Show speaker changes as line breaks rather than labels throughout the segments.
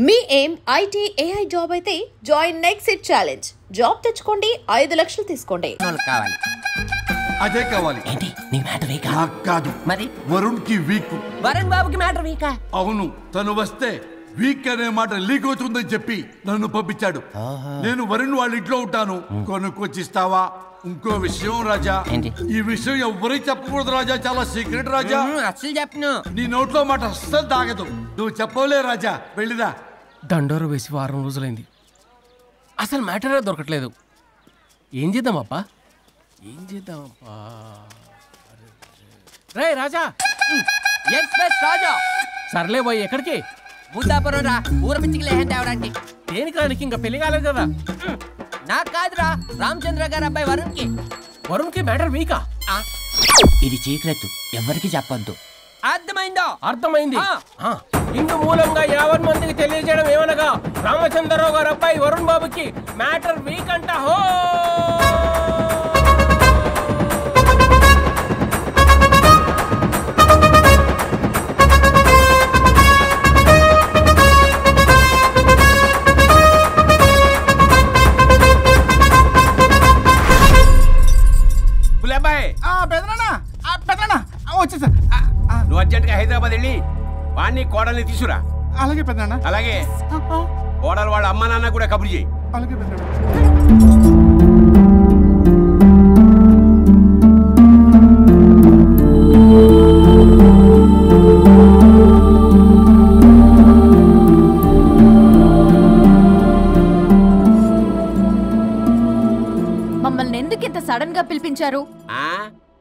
మీ ఏం IT AI job అయితే join next it challenge. Job తెచ్చుకోండి, 5 లక్షలు తీసుకోండి.
కావాలి
అదే కావాలి.
ఏంటి నీ మ్యాటర్ వీకా?
నాకు కాదు,
మరి
వరుణ్ కి వీక్.
వరుణ్ బాబుకి మ్యాటర్ వీకా?
అవును, తను వస్తే వీక్ అనే మాట లీక్ అవుతుందని చెప్పి నన్ను పంపించాడు. నేను వరుణ్ వాళ్ళ ఇంట్లో ఉంటాను, కొనుక్కొచ్చిస్తావా? ఇంకో విషయం రాజా, ఈ విషయం ఎవరికి చెప్పకూడదు రాజా, చాలా సీక్రెట్ రాజా.
అసలు చెప్పను.
నీ నోట్లో మాట అస్సలు తాగదు, నువ్వు చెప్పవలే రాజా. వెళ్ళిదా.
దండోరు వేసి వారం రోజులైంది, అసలు మ్యాటరే దొరకట్లేదు. ఏం చేద్దామప్పా, ఏం చేద్దామప్పా? రే రాజా,
ఎక్స్ప్రెస్ రాజా.
సర్లే పోయి ఎక్కడికి?
బుద్ధాపురం రా, ఊర పిచ్చికి లేహం తేవడానికి.
దేనికి రానికి? ఇంకా పెళ్లి కాలేదు కదా.
నాకు కాదురా, రామచంద్ర గారు అబ్బాయి వరుణ్ కి.
వరుణ్ కి మ్యాటర్ వీకా?
ఇది సీక్రెట్, ఎవరికి చెప్పొద్దు. అర్థమైందా?
అర్థమైంది. ఇందు మూలంగా 50 మందికి తెలియజేయడం ఏమనగా, రామచంద్రరావు గారు అబ్బాయి వరుణ్ బాబుకి మ్యాటర్ వీక్ అంట. హో
వచ్చేసా.
నువ్వు అర్జెంట్ గా హైదరాబాద్ వెళ్ళి వాణ్ణి కోడల్ని తీసుకురా.
అలాగే పెద్దనా.
అలాగే కోడలు వాళ్ళ అమ్మ నాన్న కూడా కబురు చేయి.
అలాగే పెద్దనా.
మమ్మల్ని ఎందుకు ఇంత సడన్ గా పిలిపించారు?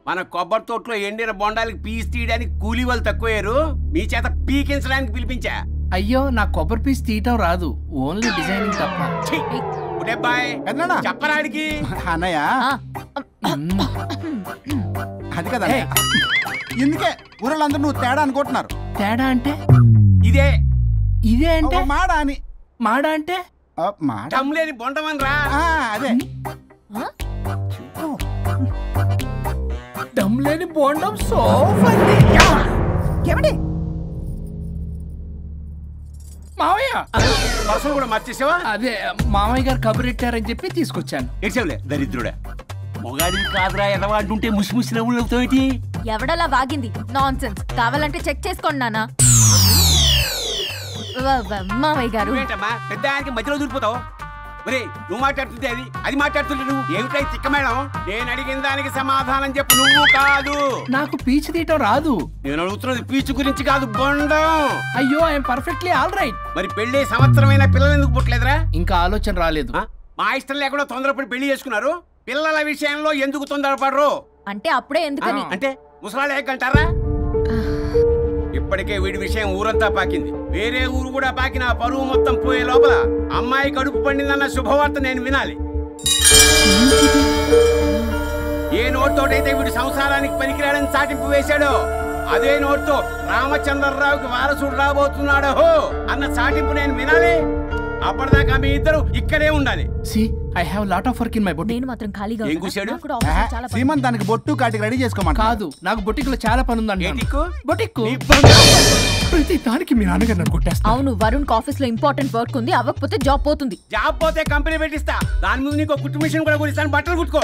మన కొబ్బరి తోటలో ఎండిన బొండాలకి పీస్ తీయడానికి కూలీ వాళ్ళు తక్కువయ్యారు, మీ చేత పీకించడానికి పిలిపించా.
అయ్యో, నా కొబ్బరి పీస్ తీయటం రాదు, ఓన్లీ డిజైనింగ్ తప్ప.
చెప్పరాడికి
అన్నయ్య అది కదా, ఎందుకే ఊరలందరూ నువ్వు తేడా అనుకుంటున్నారు.
తేడా అంటే
ఇదే
ఇదే అంటే
మాడా అని.
మాడా అంటే
టమ్లేని బొండమని రా.
అదే
దమ్లేని బోండం. మావయ్య
పర్సలు కూడా మర్చేసావా?
అదే మామయ్య గారు కబురెట్టారని చెప్పి తీసుకొచ్చాను.
ఎడ్చవులే దరిద్రుడా, మొగాడివి కాదురా ఎదవా అంటుంటే ముసి ముసి నవ్వులు అవుతావేటి?
ఎవడలా వాగింది? నాన్సెన్స్. కావాలంటే చెక్ చేసుకోండి నాన్న. మామయ్య గారు
ఏంటమ్మా పెద్ద ఆయనకి మధ్యలో దూరిపోతావు? ఒరే, నువ్వు మాట్లాడుతుంటే అది మాట్లాడుతుంటే నువ్వు ఏమిటై తిక్క మేడం? నేను అడిగిన దానికి సమాధానం చెప్పు. నువ్వు కాదు.
నాకు పీచు తీయటం రాదు.
నేను అడుగుతున్నది పీచు గురించి కాదు, బొండం.
అయ్యో, ఐఎమ్ పర్ఫెక్ట్లీ ఆల్ రైట్.
మరి పెళ్లి సంవత్సరమైన పిల్లలు ఎందుకు పుట్టలేదురా?
ఇంకా ఆలోచన రాలేదు.
మా ఇష్టం లేకుండా తొందరపడి పెళ్లి చేసుకున్నారు. పిల్లల విషయంలో ఎందుకు తొందరపడరు?
అంటే అప్పుడే ఎందుకని?
అంటే ముసలాళ్ళు ఏకంటారా? ఇప్పటికే వీడి విషయం ఊరంతా పాకింది, వేరే ఊరు కూడా పాకిన పరువు మొత్తం పోయే లోపల అమ్మాయి కడుపు పండిందన్న శుభవార్త నేను వినాలి. ఏ నోట్తోటైతే వీడు సంసారానికి పనికిరాడని చాటింపు వేశాడో, అదే నోట్తో రామచంద్రరావుకి వారసుడు రాబోతున్నాడో అన్న చాటింపు నేను వినాలి. అప్పటిదాకా మీ ఇద్దరు ఇక్కడే ఉండాలి.
I have lot of work in my boutique.
నేను మాత్రం ఖాళీగా
ఏం కూశాడు?
సీమంత్ దానికి బొట్టు కాటికి రెడీ చేసుకోమని
కాదు, నాకు బొటిక్ లో చాలా పని ఉందండి. బొటిక్ ప్రతి దానికి మీ నాన్నగారు నన్ను కొట్టేస్తారు.
అవును, వరుణ్ ఆఫీస్ లో ఇంపార్టెంట్ వర్క్ ఉంది, అవ్వకపోతే జాబ్ పోతుంది.
జాబ్ పోతే కంపెనీ పెట్టిస్తా, దాని ముందు నీకు కుట్టు మిషన్ కూడా కొనిస్తాను, బట్టలు కుట్టుకో.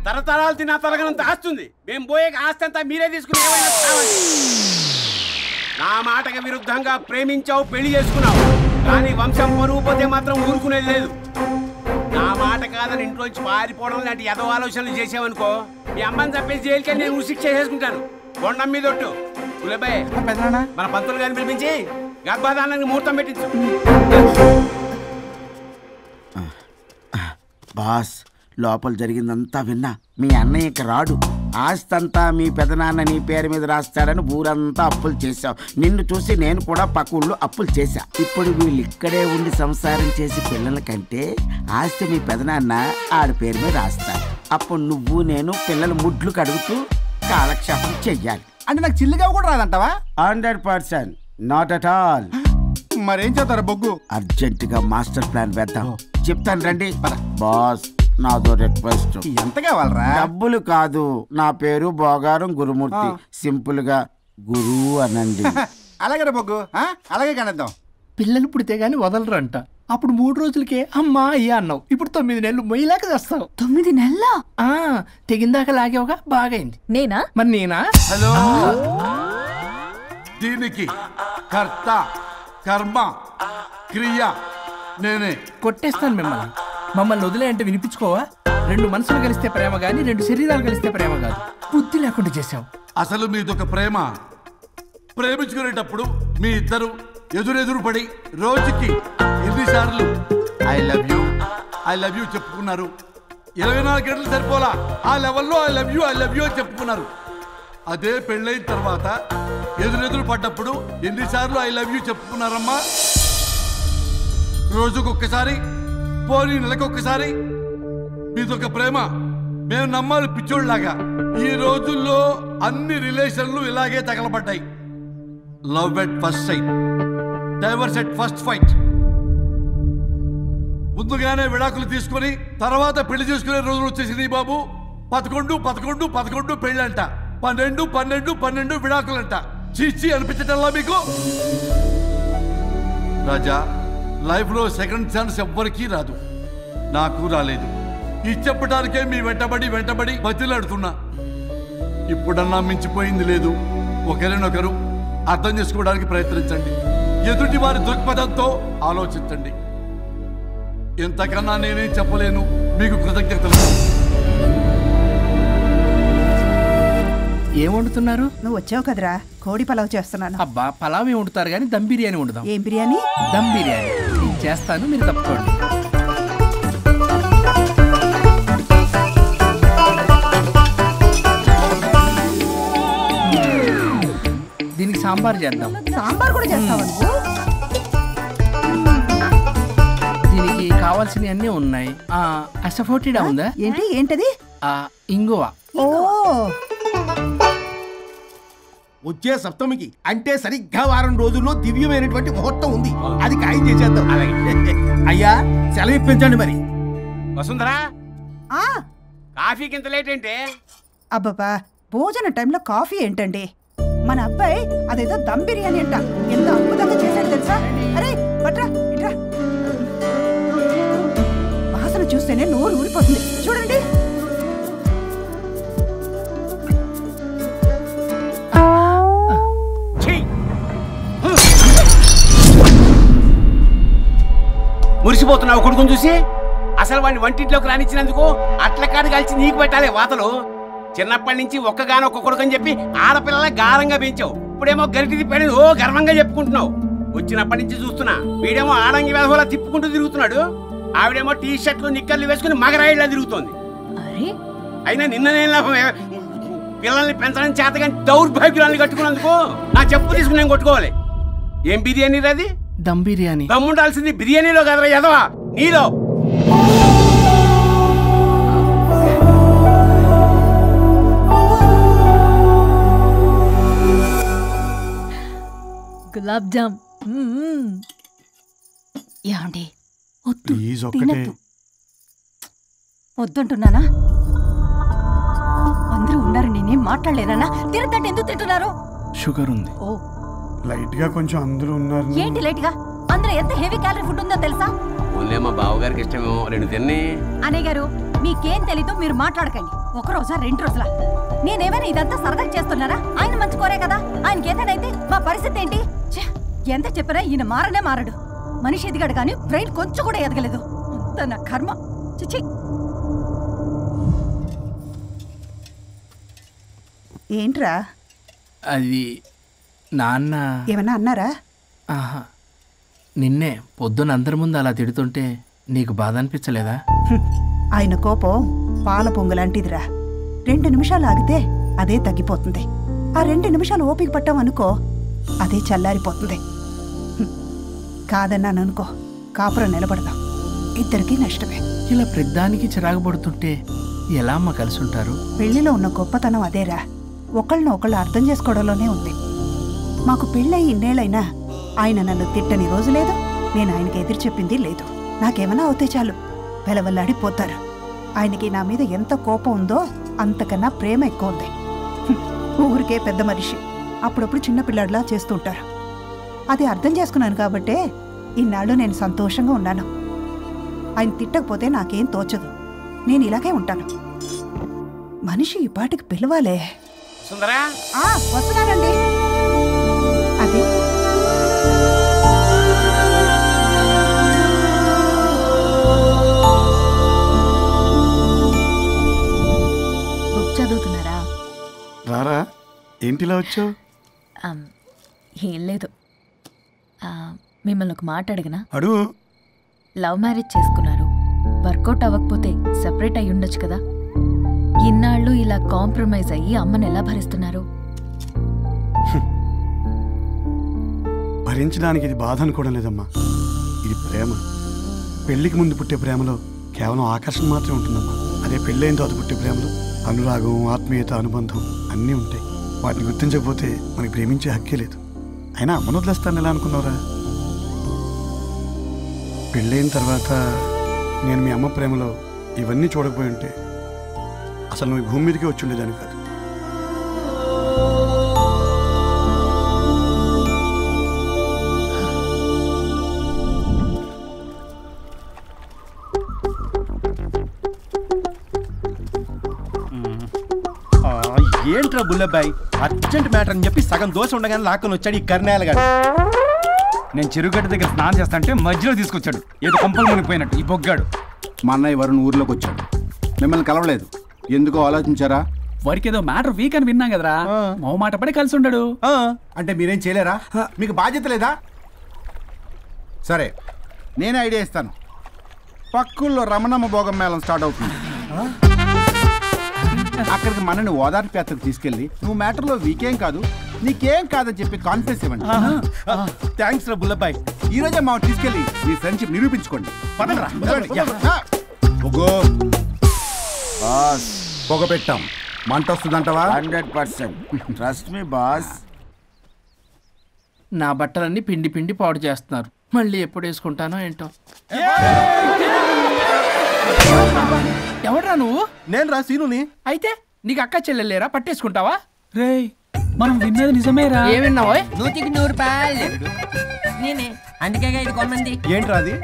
తరతరాలు తిన్నా తరగనంత ఆస్తుంది. మేము పోయే ఆస్తి అంతా మీరే తీసుకుని ఏమైనా కావాలి. నా మాటకి విరుద్ధంగా ప్రేమించావు, పెళ్లి చేసుకున్నావు, కానీ వంశం పరువు పోతే మాత్రం ఊరుకునేది లేదు. నా మాట కాదని ఇంట్లోంచి పారిపోవడం లాంటి ఎదో ఆలోచనలు చేసావనుకో, మీ అమ్మని చంపేసి జైలుకి నేను ఉసిక్ చేసుకుంటాను. కొండం మీద ఒట్టు. మన పంతులు గారిని పిలిపించి గర్భధానానికి ముహూర్తం పెట్టించు.
బాస్, లోపల జరిగిందంతా విన్నా. మీ అన్నయ్యకి రాడు, ఆస్తంతా మీ పెదనాన్న నీ పేరు మీద రాస్తాడని ఊరంతా అప్పులు చేశావు. నిన్ను చూసి నేను కూడా పక్క ఊళ్ళో అప్పులు చేశా. ఇప్పుడు వీళ్ళు ఇక్కడే ఉండి సంసారం చేసి పిల్లల కంటే ఆస్తి మీ పెదనాన్న ఆడి పేరు మీద రాస్తాడు. అప్పుడు నువ్వు నేను పిల్లల ముడ్లు కడుగుతూ కాలక్షేపం చెయ్యాలి.
అంటే నాకు చిల్లిగా కూడా రాదంటావా?
100%, నాట్ అట్ ఆల్.
మరేం చేస్తారా బొగ్గు?
అర్జెంటుగా మాస్టర్ ప్లాన్ వేద్దాం. చెప్తాను రండి. బాస్, నాదో రిక్వెస్ట్.
ఎంత కావాలరా?
డబ్బులు కాదు, నా పేరు బోగారం గురుమూర్తి, సింపుల్ గా గురు అనండి.
అలాగే బొగ్గు, అలాగే కనేద్దాం.
పిల్లలు పుడితే గానీ వదలరు అంట. అప్పుడు 3 రోజులకే అమ్మా అయ్యా అన్నావు. ఇప్పుడు 9 నెలలు మొయ్యలాగా చేస్తావు.
9 నెలల
తెగిందాక లాగేవుగా, బాగైంది.
నేనా?
మరి నేనా?
హలో, దీనికి కర్త కర్మ క్రియ నేనే.
కొట్టేస్తాను మిమ్మల్ని. మమ్మల్ని వదిలే అంటే వినిపించుకోవా? 2 మనసులు కలిస్తే ప్రేమ గాని 2 శరీరాలు కలిస్తే ప్రేమ కాదు. బుద్ధి లేకుండా చేసావు.
అసలు మీదొక ప్రేమ. ప్రేమించుకునేటప్పుడు మీ ఇద్దరు ఎదురెదురు పడి రోజుకి ఎన్నిసార్లు ఐ లవ్ యూ చెప్పుకున్నారు? 24 గంటలు సరిపోలా. ఆ లెవెల్లో ఐ లవ్ యూ అని చెప్పుకున్నారు. అదే పెళ్ళైన తర్వాత ఎదురెదురు పడ్డప్పుడు ఎన్నిసార్లు ఐ లవ్ యూ చెప్పుకున్నారమ్మా? రోజుకొక్కసారి, పోనీ నెలకొక్కసారి. మీదొక ప్రేమ. మేము నమ్మాలి పిచ్చోళ్ళలాగా. ఈ రోజుల్లో అన్ని రిలేషన్లు ఇలాగే తగలబడ్డాయి. Love at first sight, divorce at first fight. ముందుగానే విడాకులు తీసుకొని తర్వాత పెళ్లి చేసుకునే రోజులు వచ్చేసింది బాబు. 11 పెళ్ళంట, 12 విడాకులంట. చీచి అనిపించటల్లా మీకు? రాజా, లైఫ్ లో సెకండ్ ఛాన్స్ ఎవ్వరికీ రాదు. నాకు రాలేదు. ఈ చెప్పడానికే మీ వెంటబడి బతిలాడుతున్నా. ఇప్పుడన్నా మించిపోయింది లేదు. ఒకరినొకరు అర్థం చేసుకోవడానికి ప్రయత్నించండి. ఎదుటి వారి దృక్పథంతో ఆలోచించండి. ఎంతకన్నా నేనేం చెప్పలేను. మీకు కృతజ్ఞతలు.
ఏం వండుతున్నారు?
నువ్వు వచ్చావు కదరా, కోడి పలావ్ చేస్తున్నాను.
అబ్బా, పలావ్ ఏం వండుతారు కానీ దమ్ బిర్యానీ వండుదాం.
ఏం బిర్యానీ?
దమ్ బిర్యానీ. నేను చేస్తాను, మీరు తప్పుకోండి. దీనికి సాంబార్ చేద్దాం.
సాంబార్ కూడా చేస్తావా నువ్వు?
దీనికి కావాల్సినవి అన్నీ ఉన్నాయి. అసఫోటిడా ఉందా?
ఏంటది?
ఇంగువ.
ఓ,
వచ్చే సప్తమికి అంటే సరిగ్గా వారం రోజుల్లో దివ్యమైనటువంటి ముహూర్తం ఉంది. అది ఖాయం చేసేద్దాం. అయ్యా, సెలవు ఇప్పించండి మరి.
వసుంధరా, కాఫీకి ఇంత లేట్ ఏంటి?
అబ్బబ్బా, భోజన టైంలో కాఫీ ఏంటండి? మన అబ్బాయి అదేదో దమ్ బిర్యానీ అంట, ఎంత అద్భుతంగా చేశాడు తెలుసా? అరే పట్రా, ఇట్రా. వాసన చూస్తేనే నోరు ఊరిపోతుంది. చూడండి.
మురిసిపోతున్నావు కొడుకుని చూసి? అసలు వాడిని వంటింట్లోకి రానిచ్చినందుకు అట్ల కాడు కలిసి నీకు పెట్టాలి వాతలు. చిన్నప్పటి నుంచి ఒక్కగానొక్క కొడుకు అని చెప్పి ఆడపిల్లల గారంగా పెంచావు. ఇప్పుడేమో గరిటి తిప్పాడు ఓ గర్వంగా చెప్పుకుంటున్నావు. వచ్చినప్పటి నుంచి చూస్తున్నా, వీడేమో ఆడంగి వేధవలా తిప్పుకుంటూ తిరుగుతున్నాడు. ఆవిడేమో టీ షర్ట్లు నిక్కర్లు వేసుకుని మగరాయిలా తిరుగుతోంది. అయినా నిన్ననే లాభం? పిల్లల్ని పెంచడం చేతగాని దౌర్భాగ్యాన్ని కట్టుకున్నందుకు నా చెప్పు తీసుకుని నేను కొట్టుకోవాలి. ఏం బిర్యానీ రాది?
దమ్ బిర్యానీ.
దమ్ముండాల్సింది బిర్యానీలో కదరా ఎదవా, నీలో.
గులాబ్ జామ్. ఏమండి, వద్దంటున్నానా? అందరూ ఉన్నారు, నేనేం మాట్లాడలేనా? తినదంటే ఎందుకు తింటున్నారు?
షుగర్ ఉంది.
ఓ,
లైట్ గా కొంచెం అందరూ ఉన్నారు.
ఏంటి లైట్ గా? అందులో ఎంత హెవీ క్యాలరీ ఫుడ్ ఉందో తెలుసా?
ఓన్లే మా బావగారికి ఇష్టమేమో 2 తిన్ని.
అనే గారు, మీకేం తెలీదు, మీరు మాట్లాడకండి. 1 రోజా 2 రోజులా? నేనేమైనా ఇదంతా సరదా చేస్తున్నారా? ఆయన మంచి కోరే కదా. ఆయనకి ఏదైతే మా పరిస్థితి ఏంటి? ఎంత చెప్పినా ఈయన మారనే మారడు. మనిషి ఎదిగాడు కానీ బ్రెయిన్ కొంచెం కూడా ఎదగలేదు. అంత నా కర్మ. చిచి. ఏంట్రా?
అది నాన్న
ఏమన్నా అన్నారా?
ఆహా, నిన్నే పొద్దున అందరి ముందు అలా తిడుతుంటే నీకు బాధ అనిపించలేదా?
ఆయన కోపం పాల పొంగులాంటిదిరా. 2 నిమిషాలు ఆగితే అదే తగ్గిపోతుంది. ఆ 2 నిమిషాలు ఓపిక పట్టాం అనుకో, అదే చల్లారిపోతుంది. కాదన్నాననుకో, కాపురం నిలబడదాం. ఇద్దరికీ నష్టమే.
ఇలా ప్రతిదానికి చిరాకు పడుతుంటే ఎలా అమ్మ కలిసి ఉంటారు?
పెళ్లిలో ఉన్న గొప్పతనం అదేరా, ఒకళ్ళని ఒకళ్ళు అర్థం చేసుకోవడంలోనే ఉంది. మాకు పెళ్ళయి ఇన్నేళ్ళైనా ఆయన నన్ను తిట్టని రోజు లేదు, నేను ఆయనకి ఎదురు చెప్పింది లేదు. నాకేమన్నా అవుతే చాలు వెలవల్లాడిపోతారు. ఆయనకి నా మీద ఎంత కోపం ఉందో అంతకన్నా ప్రేమ ఎక్కువ ఉంది. ఊరికే పెద్ద మనిషి, అప్పుడప్పుడు చిన్నపిల్లాడిలా చేస్తుంటారు. అది అర్థం చేసుకున్నాను కాబట్టే ఇన్నాళ్ళు నేను సంతోషంగా ఉన్నాను. ఆయన తిట్టకపోతే నాకేం తోచదు. నేను ఇలాగే ఉంటాను. మనిషి ఈ పాటికి పిలవాలే.
సుందరా
వస్తున్నానండి. అది
బుక్ చదువుతున్నారా?
రారా, ఏంటిలా వచ్చావు?
ఏం లేదు, మిమ్మల్ని ఒక మాట అడిగినా?
అడుగు.
లవ్ మ్యారేజ్ చేసుకున్నారు, వర్కౌట్ అవ్వకపోతే సెపరేట్ అయ్యి ఉండొచ్చు కదా. ఇన్నాళ్ళు ఇలా కాంప్రమైజ్ అయ్యి అమ్మని ఎలా భరిస్తున్నారు?
భరించడానికి ఇది బాధ అనుకోవడం లేదమ్మా, ఇది ప్రేమ. పెళ్లికి ముందు పుట్టే ప్రేమలో కేవలం ఆకర్షణ మాత్రమే ఉంటుందమ్మా. అదే పెళ్ళైన తర్వాత పుట్టే ప్రేమలో అనురాగం, ఆత్మీయత, అనుబంధం అన్నీ ఉంటాయి. వాటిని గుర్తించకపోతే మనకి ప్రేమించే హక్కే లేదు. అయినా అమ్మను వదిలేస్తాను ఎలా అనుకున్నావురా? పెళ్ళైన తర్వాత నేను మీ అమ్మ ప్రేమలో ఇవన్నీ చూడకపోయి ఉంటే అసలు నువ్వు భూమి మీదకే వచ్చి ఉండేదాన్ని కాదు.
ఏంట్రా బుల్లబ్బాయ్, అర్జెంట్ మ్యాటర్ అని చెప్పి సగం దోశ ఉండగానే లాక్కొని వచ్చాడు ఈ కర్ణాల గారు.
నేను చెరుగడ్డ దగ్గర స్నానం చేస్తాంటే మధ్యలో తీసుకొచ్చాడు, ఏదో కంపలు మునిగిపోయినట్టు ఈ బొగ్గాడు.
మా అన్నయ్య వరుణ్ ఊర్లోకి వచ్చాడు, మిమ్మల్ని కలవలేదు. ఎందుకో ఆలోచించారా?
వాడికి ఏదో మ్యాటర్ వీక్ అని విన్నా కదరా, మో మాట పడి కలిసి ఉండడు.
అంటే మీరేం చేయలేరా? మీకు బాధ్యత లేదా? సరే, నేనే ఐడియా ఇస్తాను. పక్కుల్లో రమణమ్మ భోగం మేళం స్టార్ట్ అవుతుంది. అక్కడికి మనని ఓదార్పు యాత్రకు తీసుకెళ్ళి నువ్వు మ్యాటర్లో వీకేం కాదు, నీకేం కాదని చెప్పి కాన్ఫిడెన్స్ ఇవ్వండి.
థ్యాంక్స్ రా బుల్లబ్బాయ్.
ఈ రోజే మా తీసుకెళ్ళి మీ ఫ్రెండ్షిప్ నిరూపించుకోండి. పొగ పెట్టాం, మంట వస్తుందంటవా?
100%. Trust me boss.
నా బట్టలన్నీ పిండి పిండి పాడు చేస్తున్నారు, మళ్ళీ ఎప్పుడు వేసుకుంటానో ఏంటో. ఎవడ్రా నువ్వు?
నేను రా సీనుని.
అయితే నీకు అక్క చెల్లెలేరా, పట్టేసుకుంటావా? రే, మనం విన్నది నిజమేరా. ఏ విన్నావో?
100కి 100 రూపాయలు నేనే, అందుకే ఇది కొమ్మంది.
ఏంట్రా అది?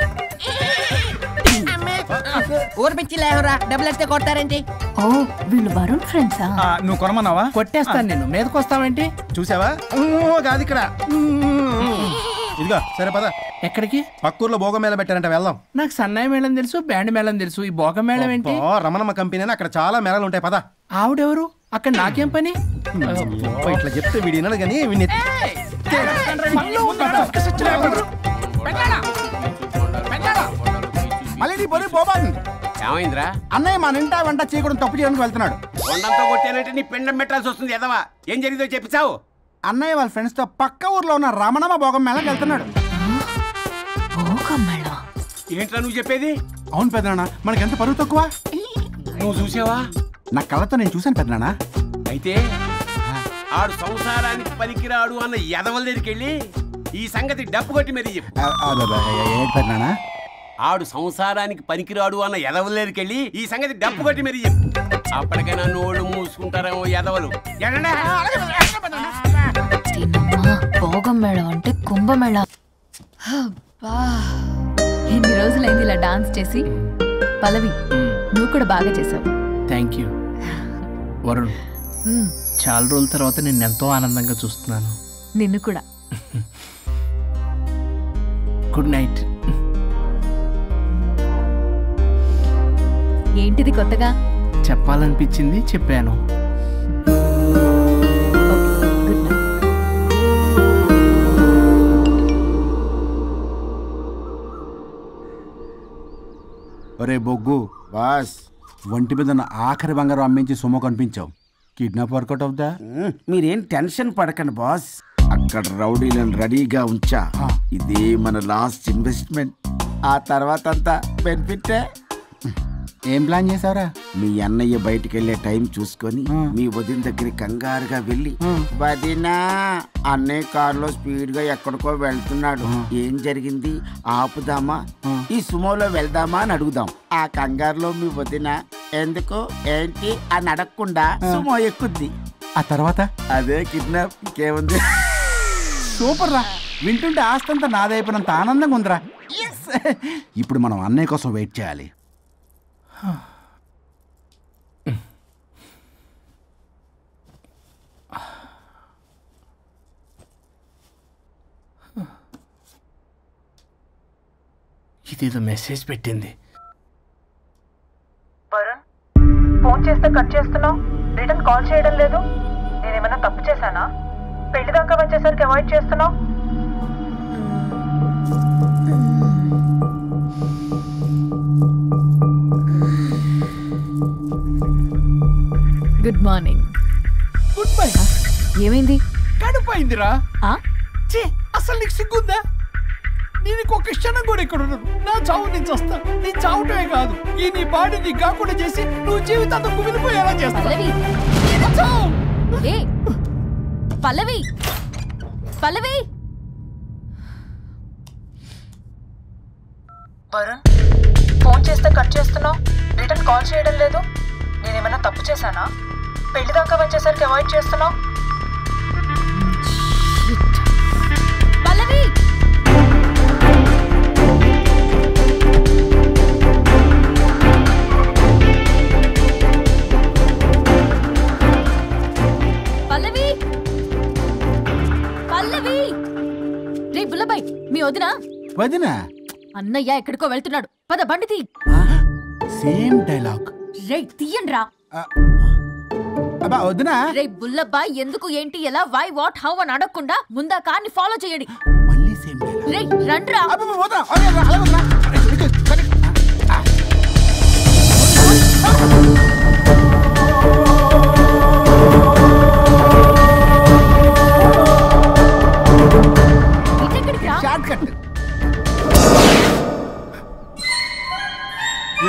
ఊరు పిచ్చి లేవరా, డబ్బులు వస్తే కొడతారేంటి?
ఓ, వీళ్ళు వరుణ్ ఫ్రెండ్సా?
నువ్వు కొనమన్నావా? కొట్టేస్తాను నేను. మీదకొస్తావేంటి?
చూసావా? కాదు ఇక్కడ. ఇదిగో సరే పద.
ఎక్కడికి?
పక్కూర్లో భోగం మేళ పెట్టారంట, వెళ్దాం.
నాకు సన్నాయి మేళం తెలుసు, బ్యాండ్ మేళం తెలుసు, ఈ భోగం మేళం ఏంటి?
రమణమ్మ కంపెనీ అని అక్కడ చాలా మేళాలు ఉంటాయి, పద.
ఆవిడెవరు? అక్కడ నాకేం పని?
ఇట్లా చెప్తే వీడి వినడు కానీ
మళ్ళీ నీ పొరి పోబాంది.
ఏమైందిరా?
అన్నయ్య మన ఇంటా వెంట చేయకూడదు, తప్పు చేయడానికి వెళ్తున్నాడు.
కొండంతో కొట్టానంటే నీ పిండం పెట్టాల్సి వస్తుంది. ఎదవా, ఏం జరిగిందో చెప్పిచావు?
అన్నయ్య వాళ్ళ ఫ్రెండ్స్ తో పక్క ఊర్లో ఉన్న రమణమ్మ భోగం మేళకి వెళ్తున్నాడు.
ఏంట్రా నువ్వు చెప్పేది?
అవును పెద్దనాన్న, మనకి ఎంత పరువు తక్కువ.
నువ్వు చూసావా?
నా కళ్ళతో నేను చూశాను పెద్దనాన్న.
అయితే ఆడు సంసారానికి పనికిరాడు అన్న ఎదవల దగ్గరికి వెళ్ళి ఈ సంగతి డప్పు కొట్టి మరీ చెప్పు.
పెద్దనాన్న,
ఆడు సంసారానికి పనికిరాడు అన్న ఎదవల దగ్గరికి వెళ్ళి ఈ సంగతి డప్పు కొట్టి మరీ చెప్పు. అప్పటికైనా నోళ్ళు మూసుకుంటారేమో ఎదవలు.
భోగం మేళం అంటే కుంభమేళ. ఎన్ని రోజులైంది ఇలా డాన్స్ చేసి. పల్లవి, నువ్వు కూడా బాగా చేసావు.
Thank you. వరుణ్, చాలా రోజుల తర్వాత నేను ఎంతో ఆనందంగా చూస్తున్నాను.
నిన్ను కూడా.
Good night.
ఏంటిది కొత్తగా?
చెప్పాలనిపించింది, చెప్పాను.
ఒరే బొగ్గు బాస్, ఒంటి మీద ఆఖరి బంగారం అమ్మించి సొమ్ము కనిపించావు. కిడ్నాప్ వర్కౌట్ అవుతా?
మీరేం టెన్షన్ పడకండి బాస్, అక్కడ రౌడీలను రెడీగా ఉంచా. ఇదే మన లాస్ట్ ఇన్వెస్ట్మెంట్. ఆ తర్వాత అంతా బెనిఫిట్.
ఏం ప్లాన్ చేసావురా?
మీ అన్నయ్య బయటికి వెళ్ళే టైం చూసుకొని మీ వదిన దగ్గర కంగారుగా వెళ్ళి, వదినా అన్నయ్య కారులో స్పీడ్ గా ఎక్కడికో వెళ్తున్నాడు, ఏం జరిగింది, ఆపుదామా, ఈ సుమోలో వెళ్దామా అని అడుగుదాం. ఆ కంగారులో మీ వదిన ఎందుకు ఏంటి అని అడగకుండా సుమో ఎక్కుద్ది.
ఆ తర్వాత
అదే కిడ్నాప్. ఇంకేముంది?
సూపర్ రా.
వింటుంటే ఆస్తంతా నాదైపోయినంత ఆనందంగా ఉందిరా. ఇప్పుడు మనం అన్నయ్య కోసం వెయిట్ చేయాలి.
ఇదేదో మెసేజ్ పెట్టింది.
వరుణ్, ఫోన్ చేస్తే కట్ చేస్తున్నావు, రిటర్న్ కాల్ చేయడం లేదు. నేనేమైనా తప్పు చేశానా? పెళ్లి దాకా వచ్చేసరికి అవాయిడ్ చేస్తున్నావు.
Good morning.
Good bye.
ఏమైంది?
కడుపైందిరా. అసలు నీకు సిగ్గుందా? నేను ఇంకొక క్షణం కూడా ఇక్కడ ఉన్నాను. నా చావు నేను చస్తా. నీ చావుటమే కాదు, ఈ నీ బాడీ నీకు కాకుండా చేసి నువ్వు జీవితాంతం కుమిలిపోయేలా చేస్తావు.
పల్లవి, పల్లవి.
వరుణ్, ఫోన్ చేస్తే కట్ చేస్తున్నావు, రిటర్న్ కాల్ చేయడం లేదు. నేనేమైనా తప్పు చేశానా? పెళ్లి దాకా వచ్చేసరికి అవాయిడ్ చేస్తున్నావు.
పల్లవి, పల్లవి, పల్లవి. రే బుల్లబాయ్, మీ వదినా?
వదినా?
అన్నయ్య ఎక్కడికో వెళ్తున్నాడు, పద బండి తీ.
Same dialogue.
రే తీయండ్రా.
అబ్బా వదినా.
రే బుల్లబాయ్, ఎందుకు ఏంటి ఎలా వై వాట్ హౌ అని అడగకుండా ముందా కార్ని ఫాలో చేయండి.
మళ్ళీ సేమ్ డైలాగ్.
రే రండ్రా.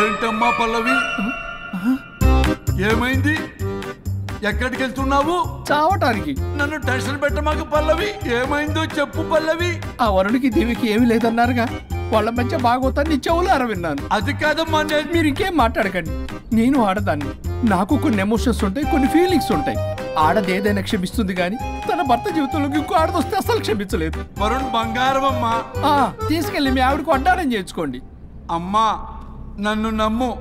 ఏంటమ్మా పల్లవి, ఏమైంది? ఎక్కడికి వెళ్తున్నావు?
చావటానికి.
నన్ను టెన్షన్ పెట్టమాక పల్లవి. ఏమైందో చెప్పు పల్లవి.
ఆ వరుడికి దేవికి ఏమీ లేదన్నారుగా, వాళ్ళ మధ్య బాగోతాన్ని నీ చెవులారా విన్నాను.
అది కాదమ్మా.
మీరు ఇంకేం మాట్లాడకండి. నేను ఆడదాన్ని, నాకు కొన్ని ఎమోషన్స్ ఉంటాయి, కొన్ని ఫీలింగ్స్ ఉంటాయి. ఆడది ఏదైనా క్షమిస్తుంది కానీ తన భర్త జీవితంలోకి ఇంకో ఆడదొస్తే అసలు క్షమించలేదు.
వరుణ్ బంగారం అమ్మా.
తీసుకెళ్ళి మీ ఆవిడకు వడ్డానం చేయించుకోండి.
అమ్మా నన్ను నమ్ము,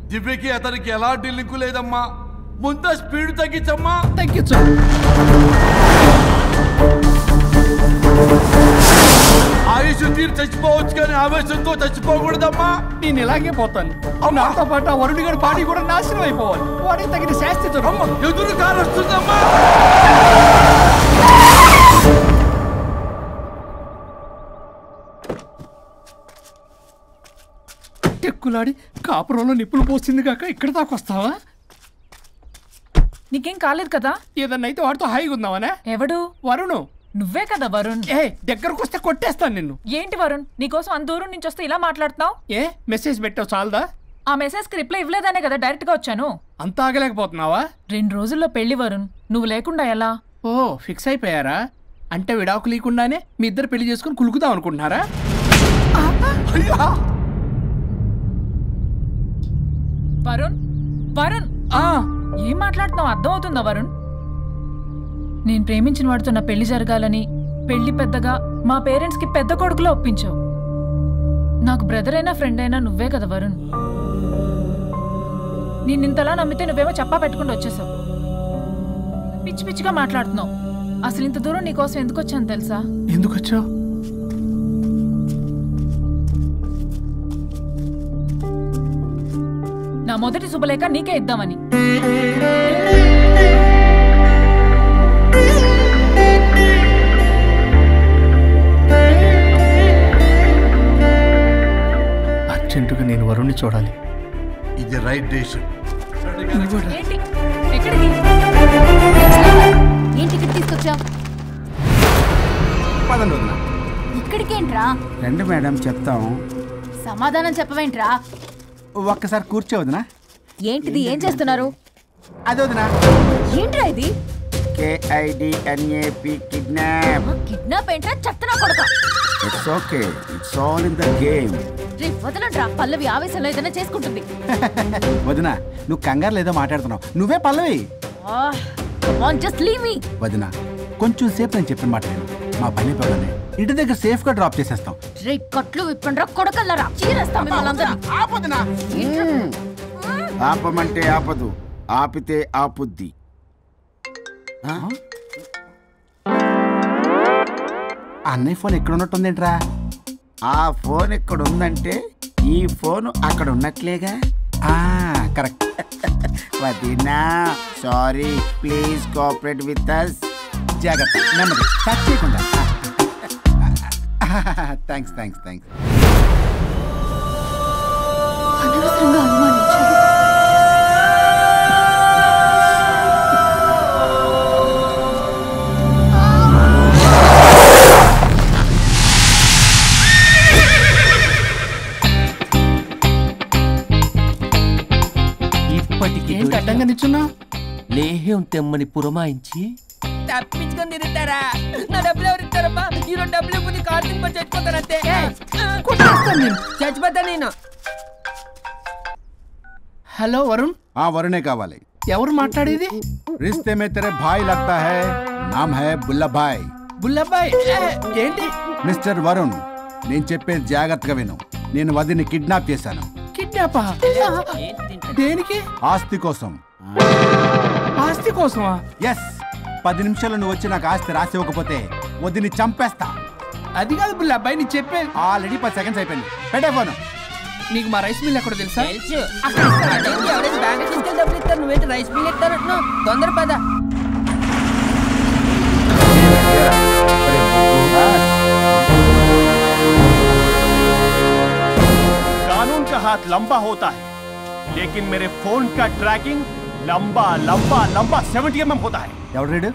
దివ్యకి అతనికి ఎలాంటి లింకు లేదమ్మా. ముందు స్పీడ్ తగ్గించమ్మా.
తగ్గించు.
ఆయుష్ తీరు చచ్చిపోవచ్చు కానీ ఆవేశంతో చచ్చిపోకూడదమ్మా.
నేను ఇలాగే పోతాను. నాతో పాటు ఆ వరుడి గారి బాడీ కూడా నాశనం అయిపోవాలి. వాడికి తగిన శాస్తి
ఎదురు కారు వస్తుందమ్మా.
టెక్కులాడి కాపురంలో నిప్పులు పోసింది కాక ఇక్కడ దాకా వస్తావా?
నీకేం కాలేదు కదా?
ఏదన్నా అయితే వాడితో హాయిగా ఉందామనే.
ఎవడు?
వరుణ్.
నువ్వే కదా వరుణ్.
దగ్గరకు వస్తే కొట్టేస్తాను నిన్ను.
ఏంటి వరుణ్, నీకోసం అంత దూరం నుంచి వస్తే ఇలా మాట్లాడుతున్నావు?
మెసేజ్ పెట్టావు చాలదా?
ఆ మెసేజ్ కి రిప్లై ఇవ్వలేదనే కదా డైరెక్ట్ గా వచ్చాను.
అంత ఆగలేకపోతున్నావా?
2 రోజుల్లో పెళ్లి వరుణ్, నువ్వు లేకుండా ఎలా?
ఫిక్స్ అయిపోయారా? అంటే విడాకు లేకుండానే మీ ఇద్దరు పెళ్లి చేసుకుని కులుకుదాం అనుకుంటున్నారా?
వరుణ్, వరుణ్, ఏం మాట్లాడుతున్నావు అర్థం అవుతుందా వరుణ్? నేను ప్రేమించిన వాడితో నా పెళ్లి జరగాలని పెళ్లి పెద్దగా మా పేరెంట్స్ కి పెద్ద కొడుకులో ఒప్పించావు. నాకు బ్రదర్ అయినా ఫ్రెండ్ అయినా నువ్వే కదా వరుణ్. నిన్నింతలా నమ్మితే నువ్వేమో చెప్పా పెట్టుకుంటూ వచ్చేసావు. పిచ్చి పిచ్చిగా మాట్లాడుతున్నావు. అసలు ఇంత దూరం నీకోసం ఎందుకు వచ్చాను తెలుసా?
ఎందుకు వచ్చావు?
నా మొదటి శుభలేఖ నీకే ఇద్దామని.
అర్జెంటుగా నేను వరుణ్ణి చూడాలి.
ఇది రైట్ డెసిషన్.
ఏంటి? ఎక్కడికి?
ఏంటి ఇక్కడ తీసుకొచ్చావు? ఇక్కడికేంట్రా?
రండి మేడం చెప్తాం.
సమాధానం చెప్పవేంట్రా?
ఒక్కసారి కూర్చోవద్దునా?
ఏంటిది? ఏం చేస్తున్నారు?
అది వదినా.
ఏంట్రా ఇది?
KIDNAP kidnap.
కిడ్నాప్ ఏంట్రా చెత్తనా కొడక?
It's okay, it's all in the game.
రే వదలండ్రా, పల్లవి ఆవేశంలో ఏదైనా చేసుకుంటుంది.
వదినా నువ్వు కంగారు లేదో మాట్లాడుతున్నావు. నువ్వే Pallavi.
Come on, just leave me.
వదినా కొంచెం సేపు నేను చెప్పిన మాట విను. మా పని పగలనే ఇంటి దగ్గర సేఫ్ గా డ్రాప్ చేసేస్తాం.
రే కట్లు విప్పండ్రా కొడకల్లరా చీరేస్తాం మిమ్మల్ని.
ఆపదనా
ఆపమంటే ఆపదు, ఆపితే ఆపుద్ది.
అన్నయ్య ఫోన్ ఎక్కడ ఉన్నట్టుందేంట్రా?
ఆ ఫోన్ ఎక్కడ ఉందంటే ఈ ఫోన్ అక్కడ ఉన్నట్లేగా.
కరెక్ట్.
వదినా sorry, please cooperate with us.
జాగ్రత్త, నెమ్మది, టచ్ చేయకుండా. Thanks thanks thanks.
అనవసరంగా అనుమానించాను.
ఏంటి అడ్డంగా నిచ్చున్నా?
లేహ్యం తెమ్మని పురమాయించి తప్పించుకొని తిరుగుతారా? నా డబ్బులు ఎవరు ఇస్తారమ్మా? ఈరోజు డబ్బులు ఇవ్వని కార్తీక్ పని చచ్చిపోతానంతే. చచ్చిపోతా నేను.
హలో వరుణ్.
వరుణే కావాలి.
ఎవరు మాట్లాడేది?
రిస్తే మే తెరే భాయ్ లగ్తా హై, నామ్ హై బుల్లభాయ్.
బుల్లభాయ్ ఏంటి?
మిస్టర్ వరుణ్, నేను చెప్పేది జాగ్రత్తగా విను. నేను వదిని కిడ్నాప్ చేశాను.
కిడ్నాపా? దేనికి?
ఆస్తి కోసం.
ఆస్తి కోసమా?
ఎస్. 10 నిమిషాలు నువ్వు వచ్చి నాకు ఆస్తి రాసి ఇవ్వకపోతే వదిని చంపేస్తా.
అది కాదు బుల్లబ్బాయి, నీ చెప్పే.
ఆల్రెడీ 10 సెకండ్స్ అయిపోయింది. పెట్టే ఫోను.
నీకు మా రైస్ మిల్ ఎక్కడ తెలుసా?
తెలుసు. ఎవరైనా బ్యాంక్ తీసుకెళ్ళి డబ్బులు ఇస్తారు, నువ్వేంటి రైస్ మిల్ ఇస్తారంటున్నావు? తొందర పద.
कानून का हाथ लंबा होता है, लेकिन मेरे फोन का ट्रैकिंग लंबा लंबा लंबा 70 mm होता है.
ఎవడు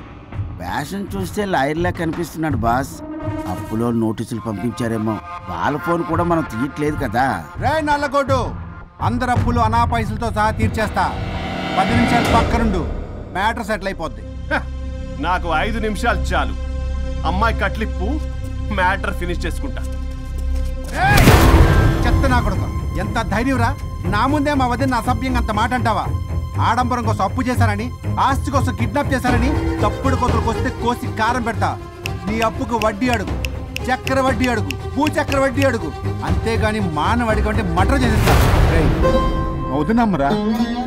ఫ్యాషన్ చూస్తే లాయర్లా కనిపిస్తున్నాడు బాస్. అప్పులో నోటీసులు పంపించారేమో, వాళ్ళ ఫోన్ కూడా మనం తీయట్లేదు కదా.
రే నల్లకోటు, అందరు అప్పులు అనా పైసలతో సహా తీర్చేస్తా. 10 నిమిషాలు పక్కనుండు, మ్యాటర్ సెటిల్ అయిపోద్ది.
నాకు 5 నిమిషాలు చాలు. అమ్మాయి కట్లిప్పు, మ్యాటర్ ఫినిష్ చేసుకుంటా.
చెత్త నా కొడుకు, ఎంత ధైర్యంరా? నా ముందే మా వదిన అసభ్యంగా అంత మాట అంటావా? ఆడంబరం కోసం అప్పు చేశారని, ఆస్తి కోసం కిడ్నాప్ చేశారని తప్పుడు కొతులకు వస్తే కోసి కారం పెడతా. నీ అప్పుకు వడ్డీ అడుగు, చక్కెర వడ్డీ అడుగు, భూచక్ర వడ్డీ అడుగు, అంతేగాని మానవ అడిగి అంటే మటర్ చేసేస్తా. వదినమ్మరా?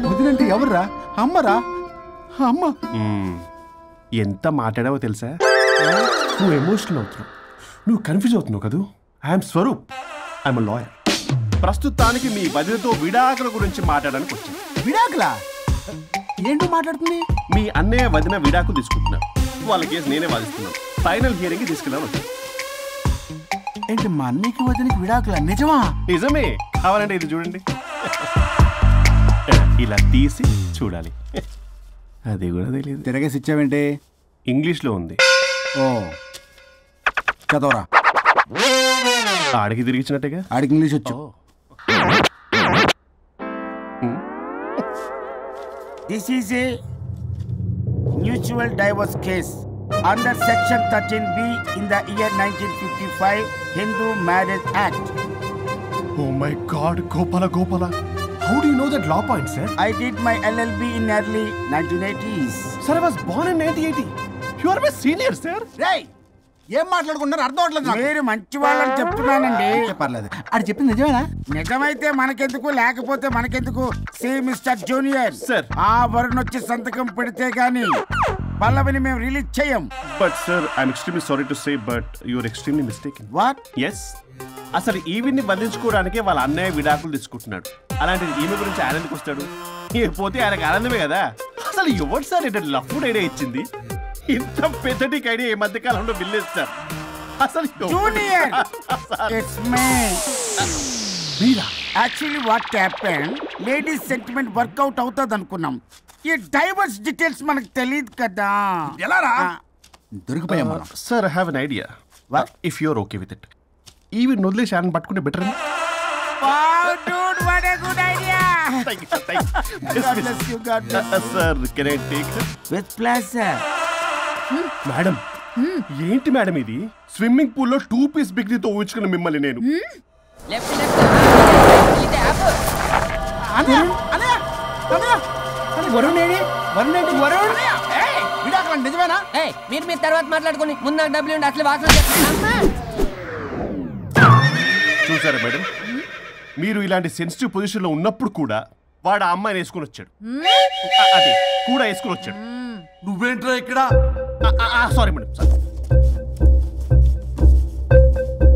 వదినంటే ఎవర్రా? అమ్మరా? అమ్మ.
ఎంత మాట్లాడావో తెలుసా? నువ్వు ఎమోషనల్ అవుతున్నావు, నువ్వు కన్ఫ్యూజ్ అవుతున్నావు కదూ. I'm Swaroop, I'm lawyer. ప్రస్తుతానికి మీ వదినతో విడాకుల గురించి మాట్లాడడానికి వచ్చాను.
విడాకులా? ఏంటో మాట్లాడుతుంది?
మీ అన్నయ్య వదిన విడాకులు తీసుకుంటున్నారు. వాళ్ళ కేసు నేనే వాదిస్తున్నాను. ఫైనల్ హియరింగ్ తీసుకెళ్ళాను.
ఏంటి మా అన్నయ్యకి వదినకి విడాకులా? నిజమా?
నిజమే. కావాలంటే ఇది చూడండి, ఇలా తీసి చూడాలి. అది కూడా తెలియదు.
తిరగేసి ఇచ్చావేంటి?
ఇంగ్లీష్లో ఉంది.
ఓ చదవరా.
ఆడికి తిరిగిచ్చినట్టుగా.
ఆడికి ఇంగ్లీష్ వచ్చు.
This is a mutual divorce case under section 13B in the year 1955 Hindu Marriage Act.
Oh my God, Gopala. How do you know that law point, sir?
I did my LLB in early 1980s.
Sir, I was born in 1980. You are my senior, sir.
Right. ఏం మాట్లాడుకుంటున్నారు అర్థం అవట్లేదు.
మీరు మంచి వాళ్ళని చెప్తున్నానండి.
పర్లేదు. అది చెప్పింది నిజమేనా?
నిజమైతే మనకెందుకు, లేకపోతే మనకెందుకు? సి మిస్టర్ జూనియర్
సార్,
ఆ వరుణ్ వచ్చి సంతకం పెడితే గానీ పల్లవిని మేము రిలీజ్ చేయం.
But sir, I'm extremely sorry to say, but you are extremely mistaken.
What?
Yes, అసలు ఈవిడ్ని బంధించుకోవడానికే వాళ్ళ అన్నయ్య విడాకులు తీసుకుంటున్నాడు. అలాంటిది ఈమె గురించి ఆనందకు వస్తాడు. పోతే ఆయనకు ఆనందమే కదా. అసలు ఎవరు సార్ ఏంటంటే లఫ్డ్ ఐడియా ఇచ్చింది? ఇంత పెద్దటికి ఐడియా ఈ మధ్య కాలంలో విల్లేదు సార్. అసలు
జూనియర్, ఇట్స్ మీ.
మీరా?
Actually what happened, ladies sentiment work out అవుతుంది అనుకున్నాం. ఈ డైవర్స్ డీటెయిల్స్ మనకు తెలియదు కదా.
ఎలా రా? దొరికిపోయాం.
Sir, I have an idea. If you are okay with it, ఈవిడ్ని వదిలేసి ఆయన పట్టుకుంటే better.
Wow, dude, what a good idea.
Thank you. God bless you, God bless you. Sir, can I take her?
With pleasure.
Madam, ఏంటి madam ఇది? Swimming పూల్లో 2 piece బిగ్నీతో ఊహించుకున్న మిమ్మల్ని నేను.
మీరు తర్వాత మాట్లాడుకుని ముందు నాకు డబ్బులు ఉండి అసలు వాసన
చూసారా మేడం, మీరు ఇలాంటి సెన్సిటివ్ పొజిషన్ లో ఉన్నప్పుడు కూడా వాడు ఆ అమ్మాయిని వేసుకుని వచ్చాడు. అదే కూడా వేసుకుని వచ్చాడు.
నువ్వేంట్రా ఇక్కడ?
Sorry madam, sorry.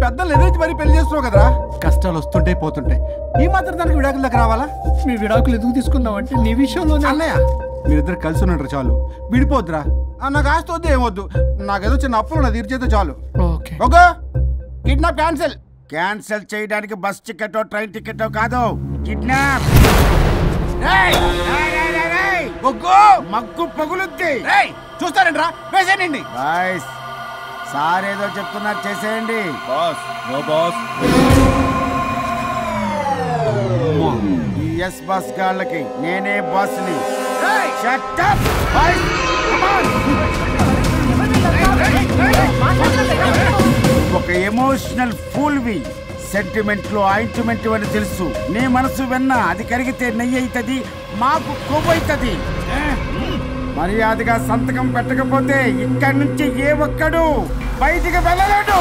పెద్దలు ఎదురు మరి పెళ్లి చేస్తున్నావు కదరా, కష్టాలు వస్తుంటే పోతుంటాయి. ఈ మాత్రం దానికి విడాకుల దగ్గర రావాలా?
మీ విడాకులు ఎందుకు తీసుకున్నావంటే నీ విషయంలోనే.
అన్నయ్య మీరిద్దరు కలిసి ఉన్నట్టు చాలు, విడిపోద్దురా. నాకు ఆస్తి వద్దు ఏమొద్దు, నాకేదో చిన్న అప్పులు నా తీర్చేదో చాలు. Okay kidnap cancel.
క్యాన్సిల్ చేయడానికి బస్ టికెటో ట్రైన్ టికెటో కాదు, కిడ్నాప్. మగ్గు పగులుద్ది.
చూస్తారంట్రా, వేసేయండి.
బాయ్స్ సార్ ఏదో చెప్తున్నారు, చేసేయండి.
Boss no boss.
ఈ ఎస్ బస్ గాళ్ళకి నేనే బాస్ని. Shut up boys, come on. ఒక ఎమోషనల్ ఫూల్వి, సెంటిమెంట్ లో ఆయింట్మెంట్ అని తెలుసు. నీ మనసు వెన్న, అది కరిగితే నెయ్యి అవుతుంది, మాకు కొవ్వు అవుతుంది. మర్యాదగా సంతకం పెట్టకపోతే ఇక్కడి నుంచి ఏ ఒక్కడు బయటికి వెళ్ళలేడు.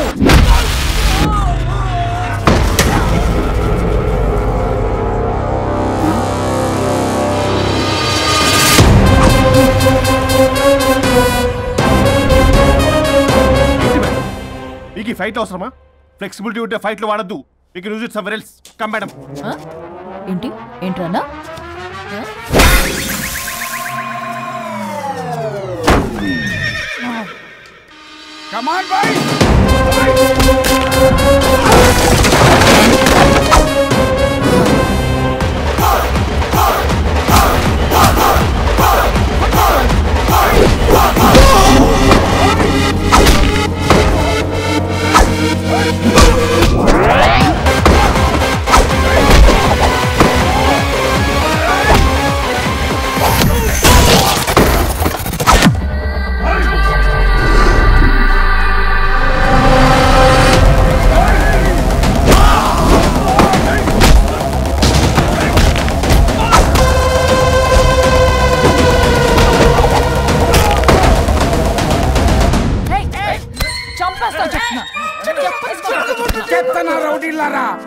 మీకు ఈ ఫైట్ అవసరమా? ఫ్లెక్సిబిలిటీ ఉంటే ఫైట్ లో వాడద్దు. You can use it somewhere else. Come madam.
ఏంటి ఏంట్రన్నా?
Come on, boys!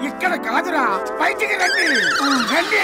ఇక్కడ కాదురా, బయటికి రండి రండి.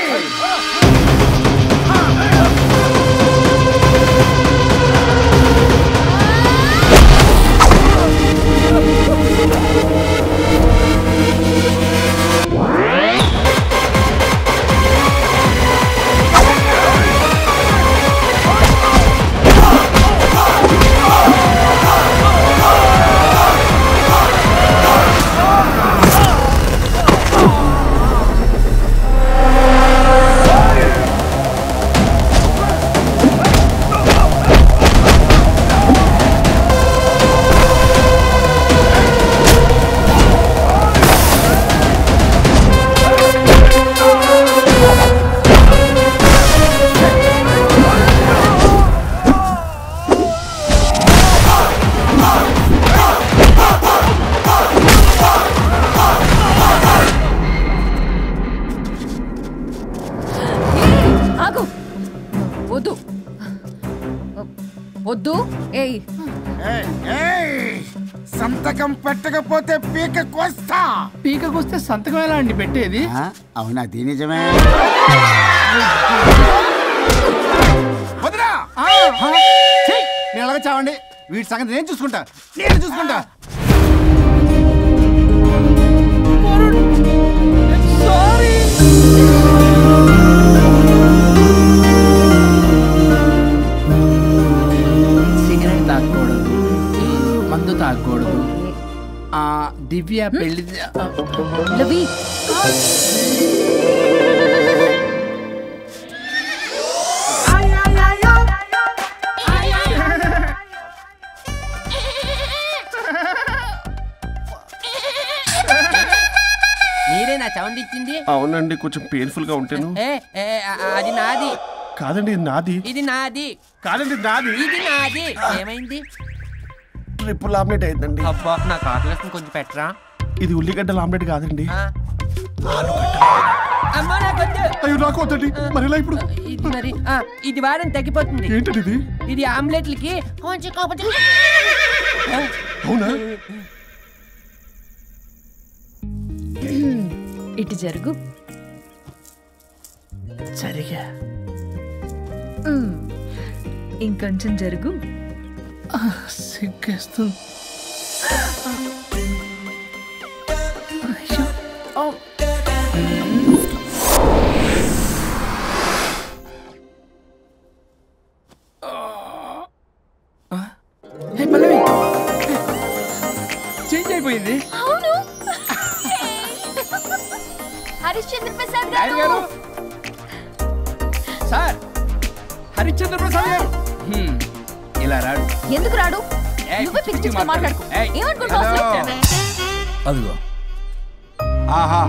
వద్దు.
సంతకం పెట్టకపోతే పీక కోస్తా.
పీక కోస్తే సంతకం ఎలా అండి పెట్టేది?
అవునా, అది నిజమే.
వదిరా నేను అలాగే చావండి, వీటి సంగతి నేను చూసుకుంటా, నేను చూసుకుంటా.
సిగరెట్ తాగకూడదు, మందు తాగకూడదు. దివ్య పెళ్లి
మీరే నా సౌండ్ ఇచ్చింది?
అవునండి, కొంచెం పెయిన్ఫుల్ గా ఉంటాను.
అది నాది
కాదండి, ఇది నాది.
ఇది నాది
కాదండి, నాది.
ఇది నాది. ఏమైంది?
ట్రిపుల్ ఆమ్లెట్ అయిందండి.
అబ్బా, నాకు ఆకలిస్తుంది, కొంచెం పెట్టరా.
ఇది ఉల్లిగడ్డల ఆమ్లెట్ కాదండి.
అమ్మా నాకొద్దు.
అయ్యో నాకు వద్దండి. మరి ఇలా ఇప్పుడు
ఇది మరి ఇది వారం తగ్గిపోతుంది.
ఏంటది ఇది?
ఇది ఆమ్లెట్లకి కొంచెం కాకపోతే.
అవునా?
ఇటు జరుగు.
సరిగా
ఇంకొంచెం జరుగు.
సిగ్గేస్తుంది. చేంజ్ అయిపోయింది.
అవును. హరిశ్చంద్ర ప్రసాద్
గారు. సార్, హరిశ్చంద్ర ప్రసాద్ గారు ఇలా రాడు.
ఎందుకు రాడు? నువ్వే పిచ్చి మాట్లాడుకో. ఏమనుకుంటున్నావు?
అదిగో ఆహా,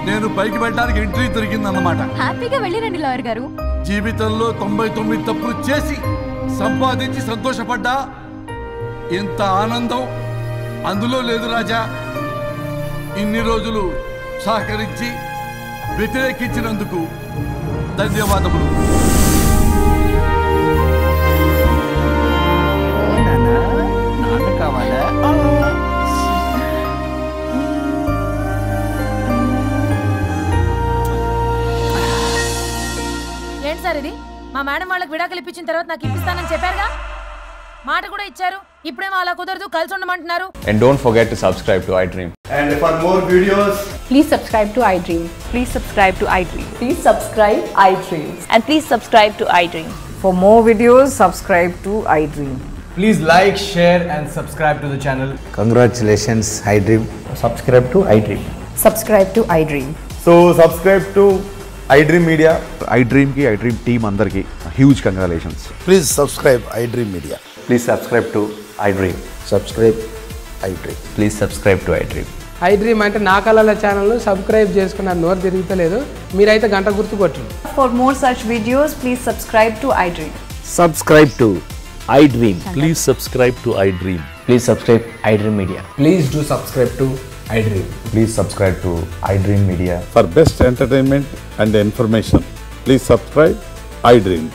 నేను పైకి వెళ్ళడానికి ఎంట్రీ దొరికిందన్నమాట.
హ్యాపీగా వెళ్ళిరండి లాయర్ గారు.
జీవితంలో 99 తప్పులు చేసి సంపాదించి సంతోషపడ్డా ఇంత ఆనందం అందులో లేదు రాజా. ఇన్ని రోజులు సహకరించి వ్యతిరేకించినందుకు ధన్యవాదములు.
నాన్న కావాలా?
ఏంటి సార్ ఇది? మా మేడం వాళ్ళకి విడాకులు ఇప్పించిన తర్వాత నాకు ఇప్పిస్తానని చెప్పారుగా, మాట కూడా ఇచ్చారు. ఇప్పుడేమో అలా కుదరదు, కలిసి ఉండమంటున్నారు.
And don't forget to subscribe to iDream.
And for more videos,
please subscribe to iDream. Please subscribe to iDream.
Please subscribe iDream.
And please subscribe to iDream.
For more videos, subscribe to iDream.
please like, share and subscribe to the channel.
Congratulations, iDream. Subscribe to iDream.
Subscribe to iDream.
So subscribe to iDream Media. iDream ki iDream team andarki huge congratulations.
Please subscribe iDream Media.
Please subscribe to iDream.
Subscribe iDream.
Please subscribe to iDream.
iDream అంటే నా కళల channel subscribe చేసుకున్న నోరు తిరుగుతలేదు. మీరైతే గంట గుర్తు కొట్టండి.
For more such videos, please subscribe to iDream.
Subscribe to iDream.
Please subscribe to iDream.
Please subscribe iDream Media.
Please do subscribe to iDream.
Please subscribe to iDream Media.
For best entertainment and information, please subscribe iDream.